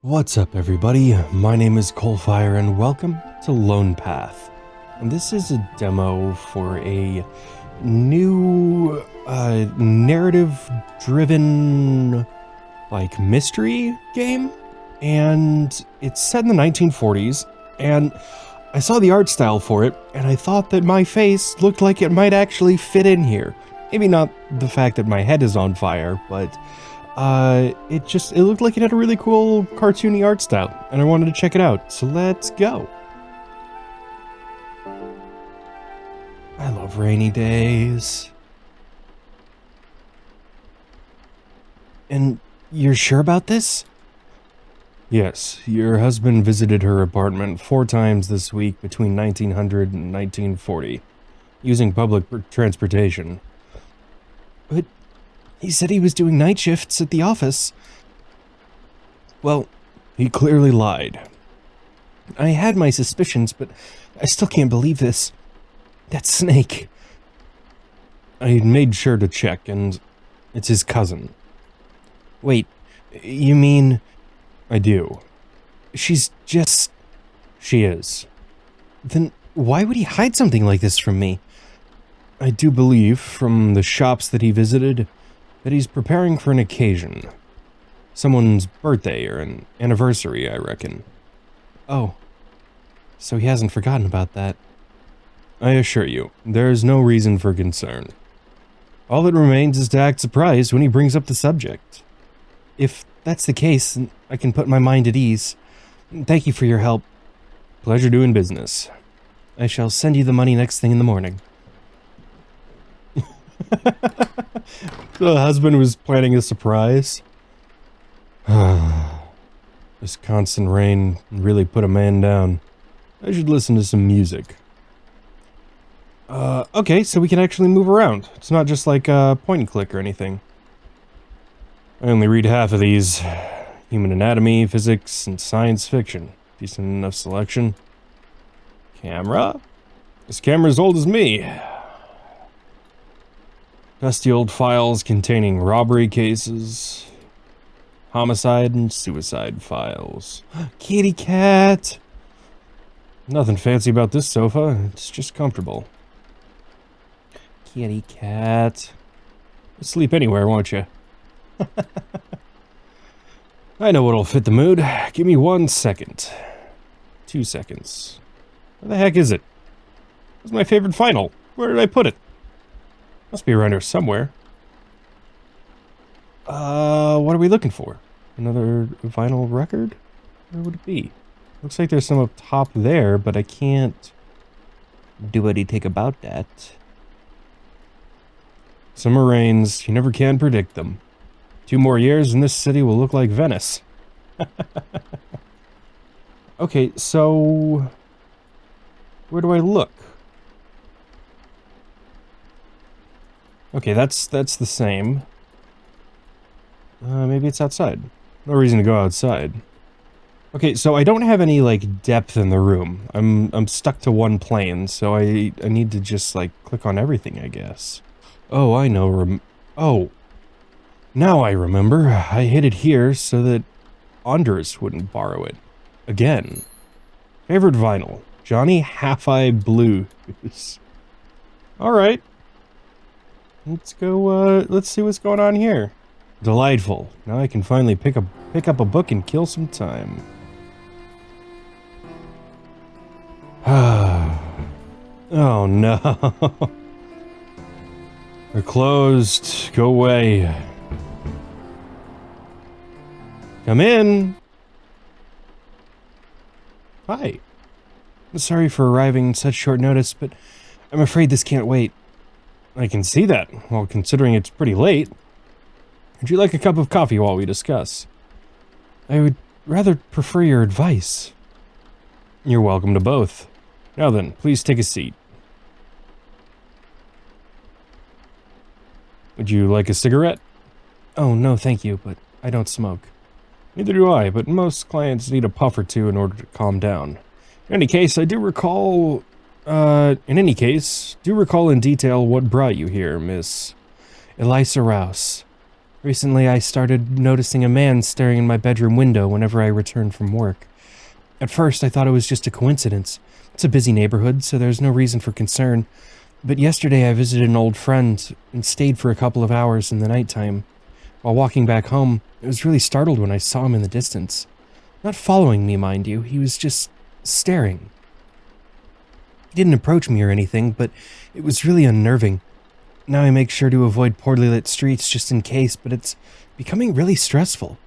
What's up, everybody? My name is CoalFire and welcome to Lonepath. And this is a demo for a new narrative-driven mystery game, and it's set in the 1940s, and I saw the art style for it and I thought that my face looked like it might actually fit in here. Maybe not the fact that my head is on fire, but it looked like it had a really cool cartoony art style, and I wanted to check it out, so let's go. I love rainy days. And you're sure about this? Yes, your husband visited her apartment 4 times this week between 1900 and 1940, using public transportation. But he said he was doing night shifts at the office. Well, he clearly lied. I had my suspicions, but I still can't believe this. That snake. I made sure to check, and it's his cousin. Wait, you mean... I do. She is. Then why would he hide something like this from me? I do believe, from the shops that he visited, that he's preparing for an occasion. Someone's birthday or an anniversary, I reckon. Oh, so he hasn't forgotten about that. I assure you, there is no reason for concern. All that remains is to act surprised when he brings up the subject. If that's the case, then I can put my mind at ease. Thank you for your help. Pleasure doing business. I shall send you the money next thing in the morning. The husband was planning a surprise. This constant rain really put a man down. I should listen to some music. Okay, so we can actually move around. It's not just like a point and click or anything. I only read half of these. Human anatomy, physics, and science fiction. Decent enough selection. Camera? This camera's old as me. Dusty old files containing robbery cases, homicide and suicide files. Kitty cat! Nothing fancy about this sofa, it's just comfortable. Kitty cat. You'll sleep anywhere, won't you? I know what'll fit the mood. Give me 1 second. 2 seconds. Where the heck is it? It's my favorite vinyl. Where did I put it? Must be around here somewhere. What are we looking for? Another vinyl record? Where would it be? Looks like there's some up top there, but I can't do anything about that. Summer rains, you never can predict them. 2 more years and this city will look like Venice. Okay, so... where do I look? Okay, that's the same. Maybe it's outside. No reason to go outside. Okay, so I don't have any, depth in the room. I'm stuck to one plane, so I need to just, click on everything, I guess. Oh, I know, oh. Now I remember. I hid it here so that Anders wouldn't borrow it. Again. Favorite vinyl. Johnny Half-Eye Blues. Alright. Let's go, let's see what's going on here. Delightful. Now I can finally pick up a book and kill some time. Oh no. They're closed. Go away. Come in. Hi. I'm sorry for arriving on such short notice, but I'm afraid this can't wait. I can see that, well, considering it's pretty late. Would you like a cup of coffee while we discuss? I would rather prefer your advice. You're welcome to both. Now then, please take a seat. Would you like a cigarette? Oh, no, thank you, but I don't smoke. Neither do I, but most clients need a puff or two in order to calm down. In any case, do recall in detail what brought you here, Miss Elisa Rouse. Recently, I started noticing a man staring in my bedroom window whenever I returned from work. At first, I thought it was just a coincidence. It's a busy neighborhood, so there's no reason for concern. But yesterday, I visited an old friend and stayed for a couple of hours in the nighttime. While walking back home, I was really startled when I saw him in the distance. Not following me, mind you, he was just staring. He didn't approach me or anything, but it was really unnerving. Now I make sure to avoid poorly lit streets just in case, but it's becoming really stressful.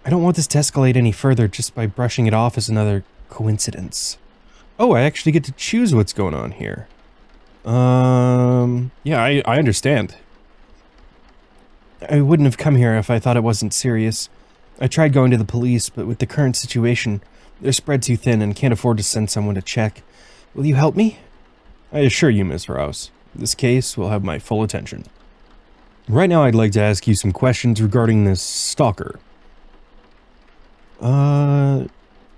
I don't want this to escalate any further just by brushing it off as another coincidence. Oh, I actually get to choose what's going on here. Yeah, I understand. I wouldn't have come here if I thought it wasn't serious. I tried going to the police, but with the current situation, they're spread too thin and can't afford to send someone to check. Will you help me? I assure you, Miss Rouse, this case will have my full attention. Right now, I'd like to ask you some questions regarding this stalker. Have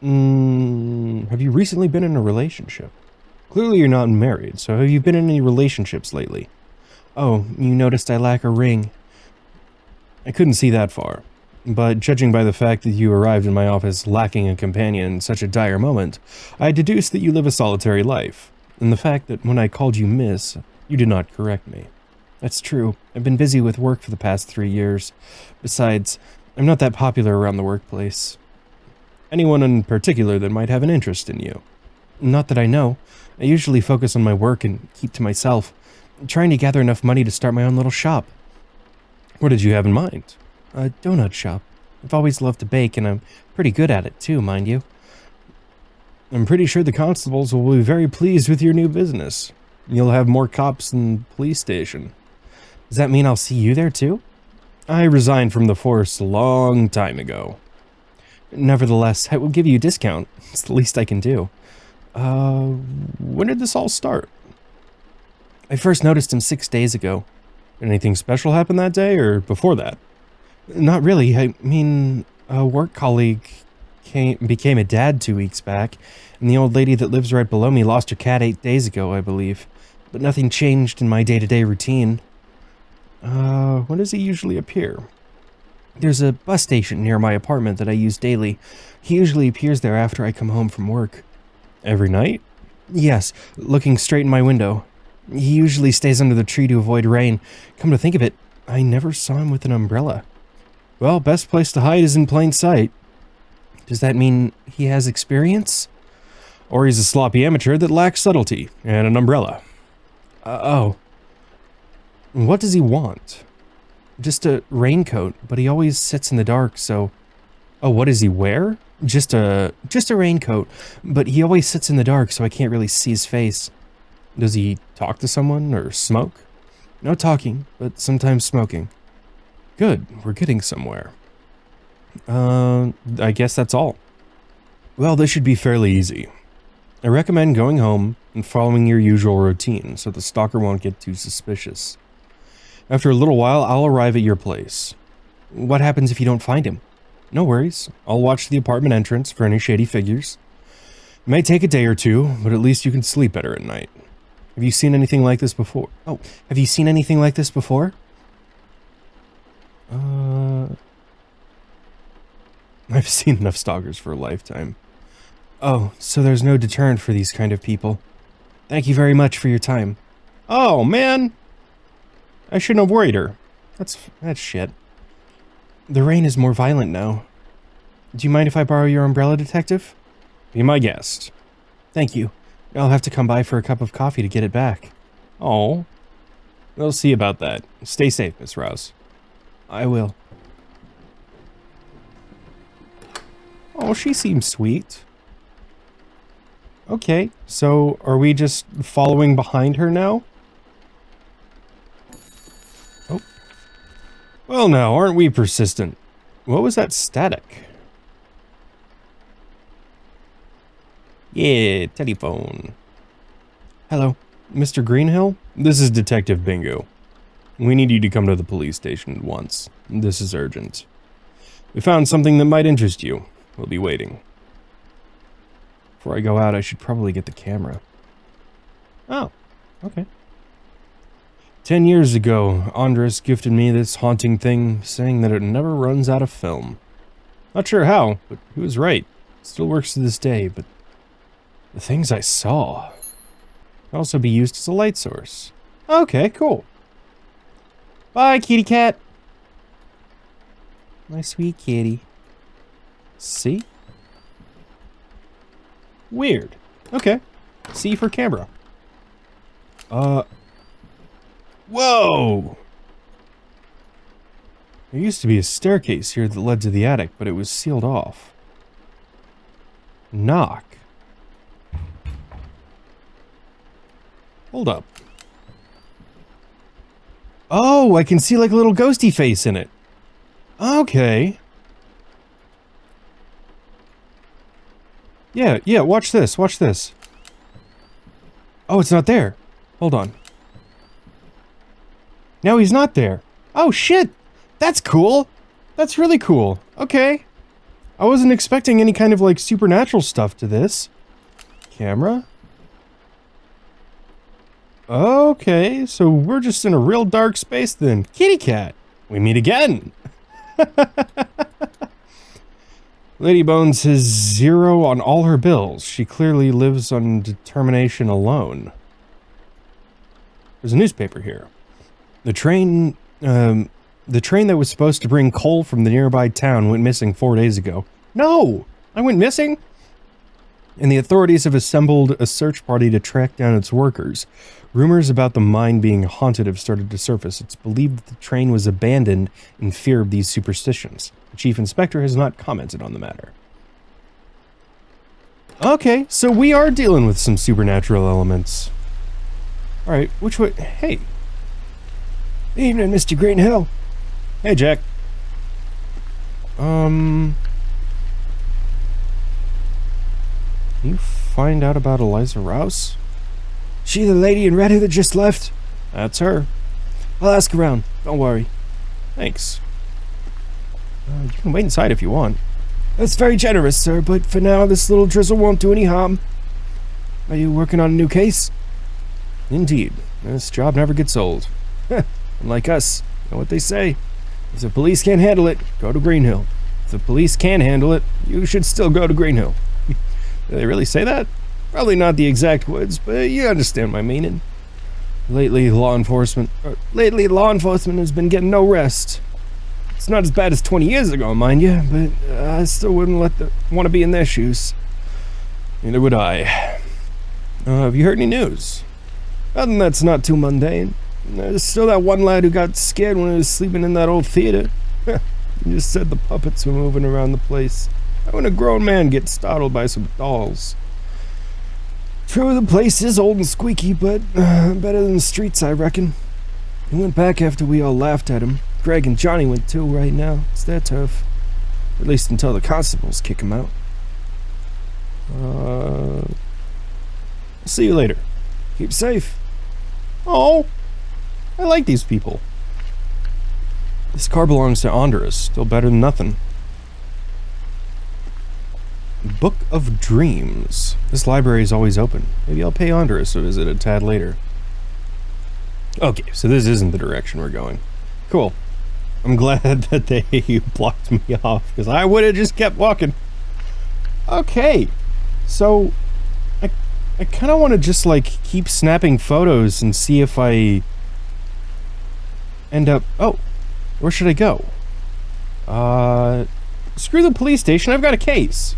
you recently been in a relationship? Clearly you're not married, so have you been in any relationships lately? Oh, you noticed I lack a ring. I couldn't see that far, but judging by the fact that you arrived in my office lacking a companion in such a dire moment, I deduced that you live a solitary life, and the fact that when I called you Miss, you did not correct me. That's true. I've been busy with work for the past 3 years. Besides, I'm not that popular around the workplace. Anyone in particular that might have an interest in you? Not that I know. I usually focus on my work and keep to myself, trying to gather enough money to start my own little shop. What did you have in mind? A donut shop. I've always loved to bake, and I'm pretty good at it too, mind you. I'm pretty sure the constables will be very pleased with your new business. You'll have more cops than the police station. Does that mean I'll see you there too? I resigned from the force a long time ago. Nevertheless, I will give you a discount. It's the least I can do. When did this all start? I first noticed him 6 days ago. Anything special happen that day, or before that? Not really. I mean, a work colleague became a dad 2 weeks back, and the old lady that lives right below me lost her cat 8 days ago, I believe. But nothing changed in my day-to-day routine. When does he usually appear? There's a bus station near my apartment that I use daily. He usually appears there after I come home from work. Every night? Yes, looking straight in my window. He usually stays under the tree to avoid rain. Come to think of it, I never saw him with an umbrella. Well, best place to hide is in plain sight. Does that mean he has experience? Or he's a sloppy amateur that lacks subtlety and an umbrella. Oh. What does he want? Just a raincoat, but he always sits in the dark, so... Oh, what does he wear? Just a raincoat, but he always sits in the dark, so I can't really see his face. Does he talk to someone or smoke? No talking, but sometimes smoking. Good, we're getting somewhere. I guess that's all. Well, this should be fairly easy. I recommend going home and following your usual routine so the stalker won't get too suspicious. After a little while, I'll arrive at your place. What happens if you don't find him? No worries. I'll watch the apartment entrance for any shady figures. It may take a day or two, but at least you can sleep better at night. Have you seen anything like this before? Oh, have you seen anything like this before? I've seen enough stalkers for a lifetime. Oh, so there's no deterrent for these kind of people. Thank you very much for your time. Oh, man! I shouldn't have worried her. That's shit. The rain is more violent now. Do you mind if I borrow your umbrella, detective? Be my guest. Thank you. I'll have to come by for a cup of coffee to get it back. Oh. We'll see about that. Stay safe, Miss Rouse. I will. Oh, she seems sweet. Okay, so are we just following behind her now? Oh. Well now, aren't we persistent? What was that static? Yeah, telephone. Hello, Mr. Greenhill? This is Detective Bingo. We need you to come to the police station at once. This is urgent. We found something that might interest you. We'll be waiting. Before I go out, I should probably get the camera. Oh, okay. 10 years ago, Andres gifted me this haunting thing, saying that it never runs out of film. Not sure how, but he was right. It still works to this day, but the things I saw can also be used as a light source. Okay, cool. Bye, kitty cat. My sweet kitty. See? Weird. Okay. C for camera. Whoa! There used to be a staircase here that led to the attic, but it was sealed off. Knock. Hold up. Oh, I can see like a little ghosty face in it. Okay. Yeah, watch this, watch this. Oh, it's not there. Hold on. No, he's not there. Oh, shit! That's cool! That's really cool. Okay. I wasn't expecting any kind of, like, supernatural stuff to this. Camera? Okay, so we're just in a real dark space then. Kitty cat! We meet again! Lady Bones has 0 on all her bills. She clearly lives on determination alone. There's a newspaper here. The train that was supposed to bring coal from the nearby town went missing 4 days ago. No! I went missing? And the authorities have assembled a search party to track down its workers. Rumors about the mine being haunted have started to surface. It's believed that the train was abandoned in fear of these superstitions. The chief inspector has not commented on the matter. Okay, so we are dealing with some supernatural elements. Alright, which way? Hey. Evening, Mr. Greenhill. Hey, Jack. You find out about Eliza Rouse? She the lady in red who just left? That's her. I'll ask around. Don't worry. Thanks. You can wait inside if you want. That's very generous, sir, but for now, this little drizzle won't do any harm. Are you working on a new case? Indeed. This job never gets old. Unlike us. You know what they say. If the police can't handle it, go to Greenhill. If the police can handle it, you should still go to Greenhill. Do they really say that? Probably not the exact words, but you understand my meaning. Lately, law enforcement has been getting no rest. It's not as bad as 20 years ago, mind you, but I still wouldn't want to be in their shoes. Neither would I. Have you heard any news? Nothing that's not too mundane. There's still that one lad who got scared when he was sleeping in that old theater. He just said the puppets were moving around the place. How would a grown man get startled by some dolls? True, the place is old and squeaky, but better than the streets, I reckon. He went back after we all laughed at him. Greg and Johnny went too right now. It's their turf. At least until the constables kick him out. I'll see you later. Keep safe. Oh, I like these people. This car belongs to Andres. Still better than nothing. Book of Dreams. This library is always open. Maybe I'll pay Andres a visit a tad later. Okay, so this isn't the direction we're going. Cool. I'm glad that they blocked me off, because I would have just kept walking. Okay, so I kind of want to just like keep snapping photos and see if I end up... Oh, where should I go? Screw the police station, I've got a case.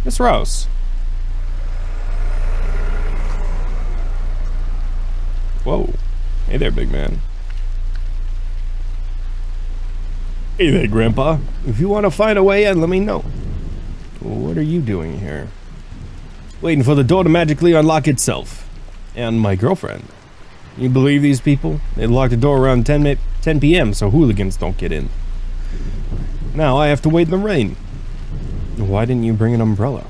Miss Rouse. Whoa. Hey there, big man. Hey there, Grandpa. If you want to find a way in, let me know. What are you doing here? Waiting for the door to magically unlock itself. And my girlfriend. You believe these people? They locked the door around 10 p.m. so hooligans don't get in. Now I have to wait in the rain. Why didn't you bring an umbrella?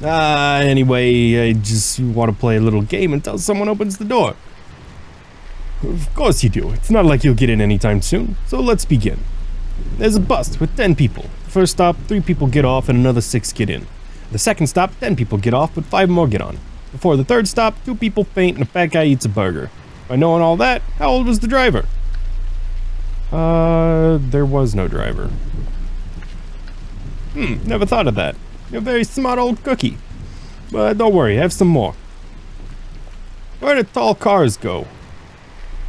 Anyway, I just want to play a little game until someone opens the door. Of course you do. It's not like you'll get in anytime soon. So let's begin. There's a bus with 10 people. First stop, 3 people get off and another 6 get in. The second stop, 10 people get off, but 5 more get on. Before the third stop, 2 people faint and a fat guy eats a burger. By knowing all that, how old was the driver? There was no driver. Never thought of that. You're a very smart old cookie. But don't worry, have some more. Where do tall cars go?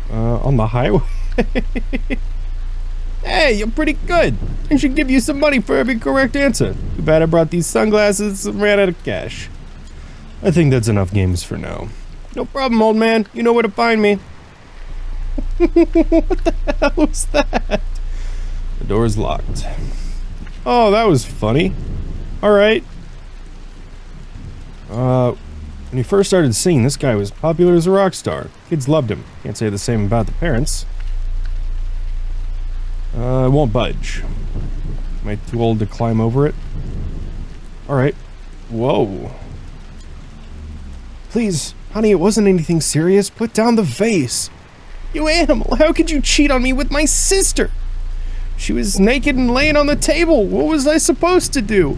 On the highway? Hey, you're pretty good. I should give you some money for every correct answer. Too bad I brought these sunglasses and ran out of cash. I think that's enough games for now. No problem, old man. You know where to find me. What the hell was that? The door's locked. Oh, that was funny. Alright. When he first started singing, this guy was popular as a rock star. Kids loved him. Can't say the same about the parents. I won't budge. Am I too old to climb over it? Alright. Whoa. Please, honey, it wasn't anything serious. Put down the vase. You animal, how could you cheat on me with my sister? She was naked and laying on the table. What was I supposed to do?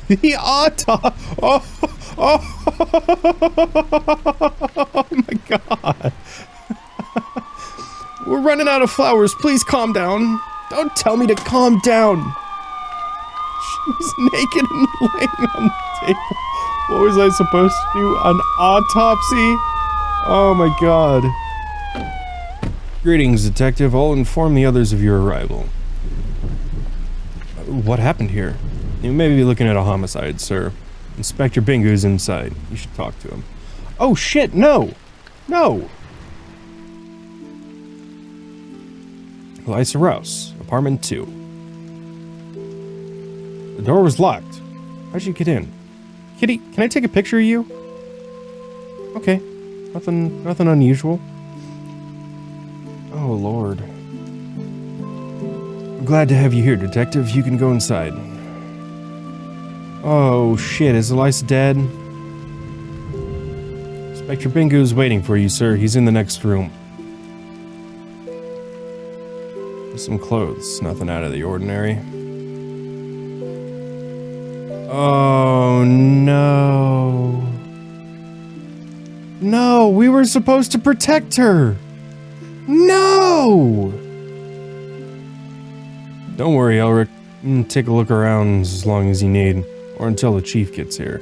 The auto. Oh my god. We're running out of flowers. Please calm down. Don't tell me to calm down. She was naked and laying on the table. What was I supposed to do? An autopsy? Oh my god. Greetings, Detective. I'll inform the others of your arrival. What happened here? You may be looking at a homicide, sir. Inspector Bingu's inside. You should talk to him. Oh shit, no! No! Lisa Rouse, apartment 2. The door was locked. How'd you get in? Kitty, can I take a picture of you? Okay. Nothing unusual. Oh, Lord. I'm glad to have you here, Detective. You can go inside. Oh, shit. Is Elisa dead? Inspector Bingu's waiting for you, sir. He's in the next room. Some clothes. Nothing out of the ordinary. Oh, no. No, we were supposed to protect her. No! Don't worry, Elric. Take a look around as long as you need, or until the chief gets here.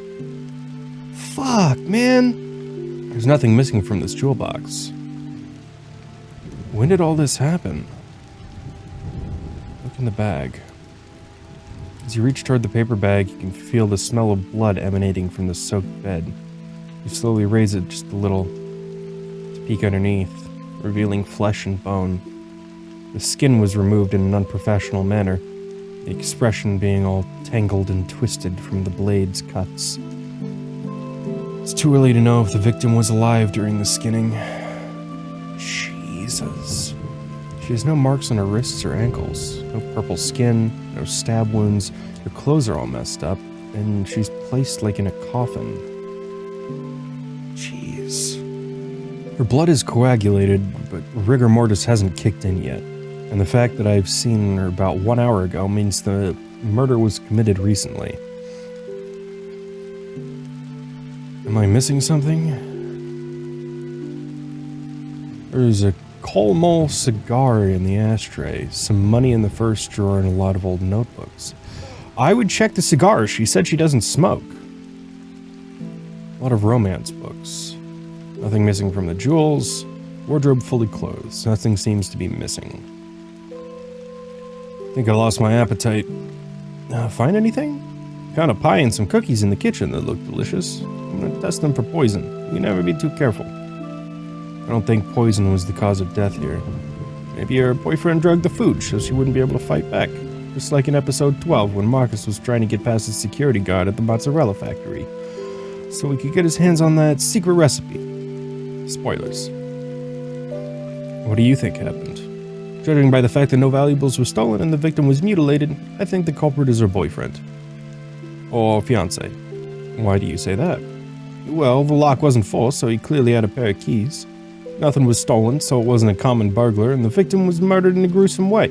Fuck, man! There's nothing missing from this jewel box. When did all this happen? Look in the bag. As you reach toward the paper bag, you can feel the smell of blood emanating from the soaked bed. You slowly raise it just a little to peek underneath, revealing flesh and bone. The skin was removed in an unprofessional manner, the expression being all tangled and twisted from the blade's cuts. It's too early to know if the victim was alive during the skinning. Jesus. She has no marks on her wrists or ankles, no purple skin, no stab wounds. Her clothes are all messed up, and she's placed like in a coffin. Jeez. Her blood is coagulated, but rigor mortis hasn't kicked in yet. And the fact that I've seen her about 1 hour ago means the murder was committed recently. Am I missing something? There's a Coal Mole cigar in the ashtray, some money in the first drawer, and a lot of old notebooks. I would check the cigar. She said she doesn't smoke. A lot of romance books. Nothing missing from the jewels. Wardrobe fully closed. Nothing seems to be missing. Think I lost my appetite. Find anything? Found a pie and some cookies in the kitchen that looked delicious. I'm gonna test them for poison. You never be too careful. I don't think poison was the cause of death here. Maybe your boyfriend drugged the food so she wouldn't be able to fight back. Just like in episode 12 when Marcus was trying to get past the security guard at the mozzarella factory, so he could get his hands on that secret recipe. Spoilers. What do you think happened? Judging by the fact that no valuables were stolen and the victim was mutilated, I think the culprit is her boyfriend. Or fiancé. Why do you say that? Well, the lock wasn't forced, so he clearly had a pair of keys. Nothing was stolen, so it wasn't a common burglar, and the victim was murdered in a gruesome way.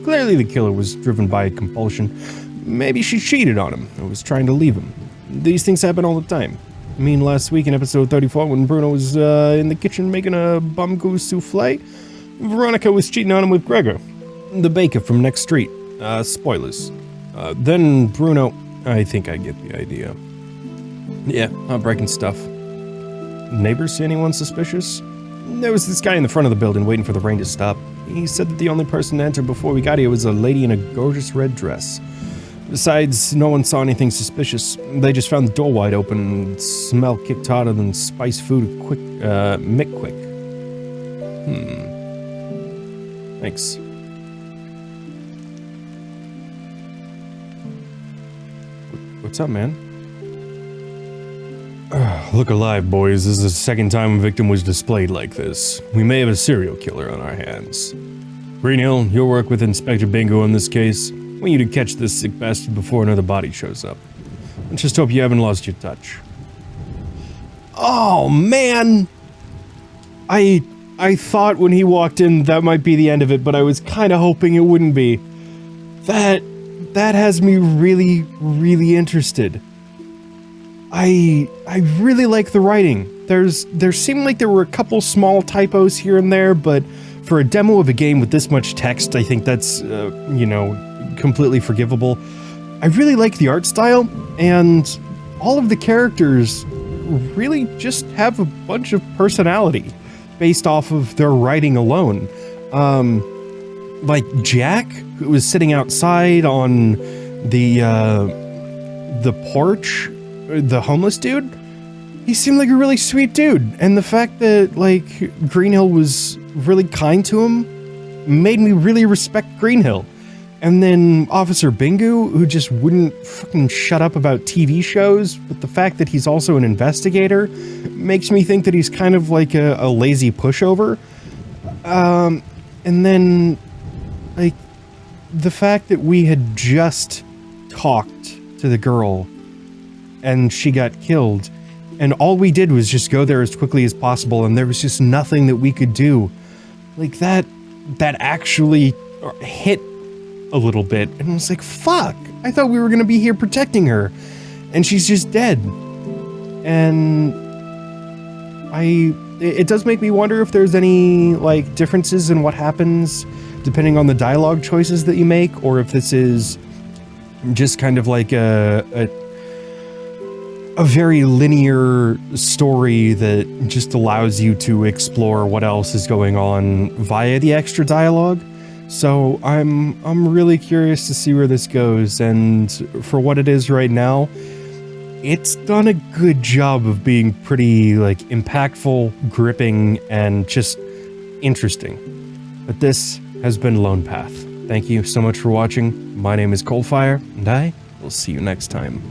Clearly the killer was driven by compulsion. Maybe she cheated on him and was trying to leave him. These things happen all the time. I mean, last week in episode 34, when Bruno was in the kitchen making a bum goose souffle, Veronica was cheating on him with Gregor, the baker from next street. Spoilers. Then Bruno... I think I get the idea. Yeah, heartbreaking stuff. Neighbors see anyone suspicious? There was this guy in the front of the building waiting for the rain to stop. He said that the only person to enter before we got here was a lady in a gorgeous red dress. Besides, no one saw anything suspicious. They just found the door wide open and smell kicked harder than spiced food Mick Quick. Thanks. What's up, man? Look alive, boys. This is the second time a victim was displayed like this. We may have a serial killer on our hands. Greenhill, you'll work with Inspector Bingo in this case. I want you to catch this sick bastard before another body shows up. I just hope you haven't lost your touch. Oh, man! I thought when he walked in that might be the end of it, but I was kind of hoping it wouldn't be. That has me really, really interested. I really like the writing. There seemed like there were a couple small typos here and there, but for a demo of a game with this much text, I think that's, completely forgivable. I really like the art style, and all of the characters really just have a bunch of personality based off of their writing alone. Like Jack, who was sitting outside on the porch, the homeless dude, he seemed like a really sweet dude. And the fact that, like, Greenhill was really kind to him made me really respect Greenhill. And then Officer Bingu, who just wouldn't fucking shut up about TV shows, but the fact that he's also an investigator makes me think that he's kind of like a lazy pushover. And then, like, the fact that we had just talked to the girl and she got killed, and all we did was just go there as quickly as possible, and there was just nothing that we could do. Like, that actually hit a little bit, and I was like, fuck, I thought we were gonna be here protecting her, and she's just dead. And it does make me wonder if there's any, like, differences in what happens depending on the dialogue choices that you make, or if this is just kind of like a very linear story that just allows you to explore what else is going on via the extra dialogue. So I'm really curious to see where this goes, and for what it is right now, it's done a good job of being pretty, like, impactful, gripping, and just interesting. But this has been Lonepath. Thank you so much for watching. My name is CoalFire, and I will see you next time.